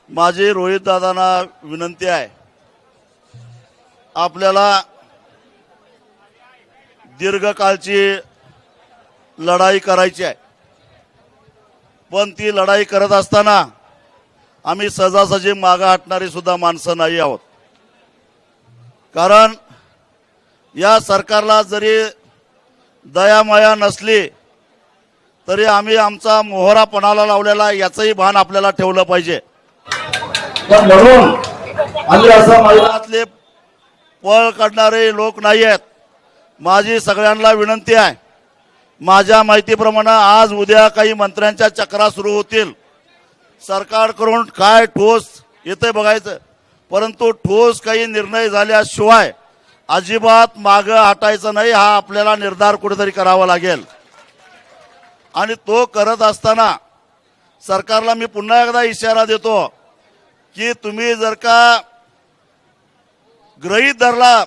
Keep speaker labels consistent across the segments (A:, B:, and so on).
A: माझी रोहित दादांना विनंती आहे, आपल्याला दीर्घकाळची लढाई करायची आहे, पण ती लढाई करत असताना आम्ही सहजासहजी मागे हटणारी सुद्धा माणसं नाही आहोत। कारण या सरकारला जरी दयामाया नसली तरी आम्ही आमचा मोहरा पणाला लावलेला याचंही भान आपल्याला ठेवलं पाहिजे। पण म्हणून आम्ही असं मैदानातले पळ काढणारे लोक नाही आहेत। माझी सगळ्यांना विनंती आहे, माझ्या माहितीप्रमाणे आज उद्या काही मंत्र्यांच्या चक्रा सुरू होतील, सरकारकडून काय ठोस येते बघायचं, परंतु ठोस काही निर्णय झाल्याशिवाय अजिबात मागे हटायचं नाही, हा आपल्याला निर्धार कुठेतरी करावा लागेल। आणि तो करत असताना सरकारला मी पुन्हा एकदा इशारा देतो की तुम्ही जर का गृहीत धरला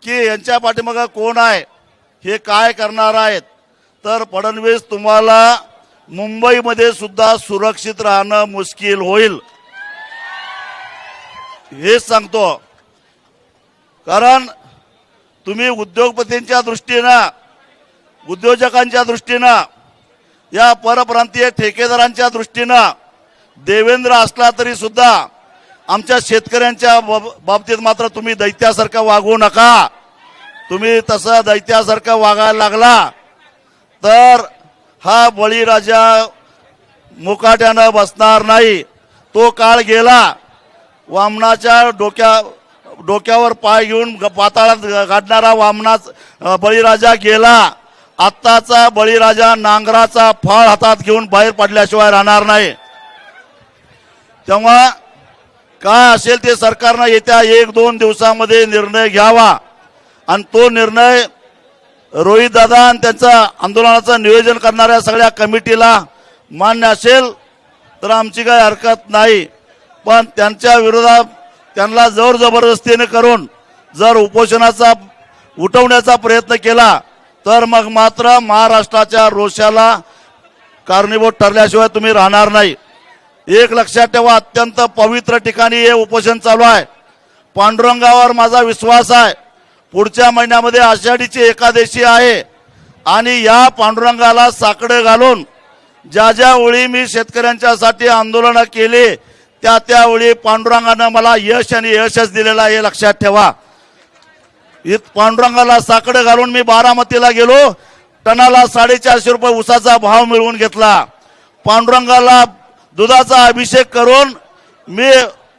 A: की यांच्या पाठीमागे कोण आहे, हे काय करणार आहेत, तर फडणवीस तुम्हाला मुंबईमध्ये सुद्धा सुरक्षित राहणं मुश्किल होईल, हेच सांगतो। कारण तुम्ही उद्योगपतींच्या दृष्टीनं, उद्योजकांच्या दृष्टीनं, या परप्रांतीय ठेकेदारांच्या दृष्टीनं देवेंद्र असला तरी सुद्धा आमच्या शेतकऱ्यांच्या बाबतीत मात्र तुम्ही दैत्यासारखं वागू नका। तुम्ही तसं दैत्यासारखं वागायला लागला तर हा बळीराजा मुकाट्यानं बसणार नाही। तो काळ गेला, वामनाच्या डोक्यावर पाय घेऊन पाताळात गाडणारा बळीराजा गेला। आत्ताचा बळीराजा नांगराचा फाळ हातात घेऊन बाहेर पडल्याशिवाय राहणार नाही। तेव्हा काय असेल ते सरकारने येत्या 1-2 दिवसामध्ये निर्णय घ्यावा आणि तो निर्णय रोहित दादा आणि त्यांच्या आंदोलनाचं नियोजन करणाऱ्या सगळ्या कमिटीला मान्य असेल तर आमची काही हरकत नाही, पण त्यांच्या विरोधात त्यांना जोर जबरदस्तीने करून जर उपोषणाचा उठवण्याचा प्रयत्न केला तर मग मात्र महाराष्ट्राच्या रोषाला कारणीभूत ठरल्याशिवाय तुम्ही राहणार नाही। एक लक्षात ठेवा, अत्यंत पवित्र ठिकाणी हे उपोषण चालू आहे। पांडुरंगावर माझा विश्वास आहे, पुढच्या महिन्यामध्ये आषाढीची एकादशी आहे आणि या पांडुरंगाला साकडे घालून ज्या ज्या वेळी मी शेतकऱ्यांच्यासाठी आंदोलन केले त्या वेळी पांडुरंगाने मला यश आणि यशच दिलेला आहे, हे लक्षात ठेवा। पांडुरंगाला साकडे घालून मी बारामतीला गेलो, टनाला 450 रुपये ऊसाचा भाव मिळवून घेतला। पांडुरंगाला दुधाचा अभिषेक करून मी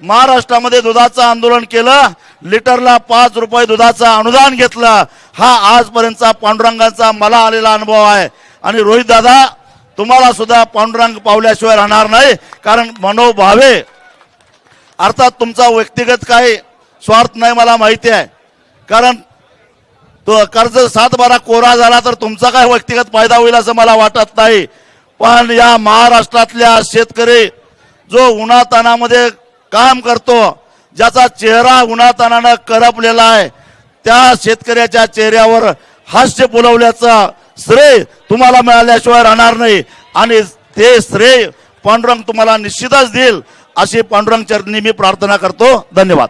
A: महाराष्ट्रामध्ये दुधाचं आंदोलन केलं, लिटरला 5 रुपये दुधाचं अनुदान घेतलं। हा आजपर्यंतचा पांडुरंगाचा मला आलेला अनुभव आहे। आणि रोहित दादा, तुम्हाला सुद्धा पांडुरंग पावल्याशिवाय राहणार नाही, कारण मनोभावे अर्थात तुमचा व्यक्तिगत काही स्वार्थ नाही मला माहिती आहे, कारण तो कर्ज 7-12 कोरा झाला तर तुमचा काय व्यक्तिगत फायदा होईल असं मला वाटत नाही। पण या महाराष्ट्रातल्या शेतकरी जो उन्हातानामध्ये काम करतो, ज्याचा चेहरा उन्हातानानं करपलेला आहे, त्या शेतकऱ्याच्या चेहऱ्यावर हास्य फुलवल्याचं श्रेय तुम्हाला मिळाल्याशिवाय राहणार नाही आणि ते श्रेय पांडुरंग तुम्हाला निश्चितच देईल, अशी पांडुरंग चरणी मी प्रार्थना करतो। धन्यवाद।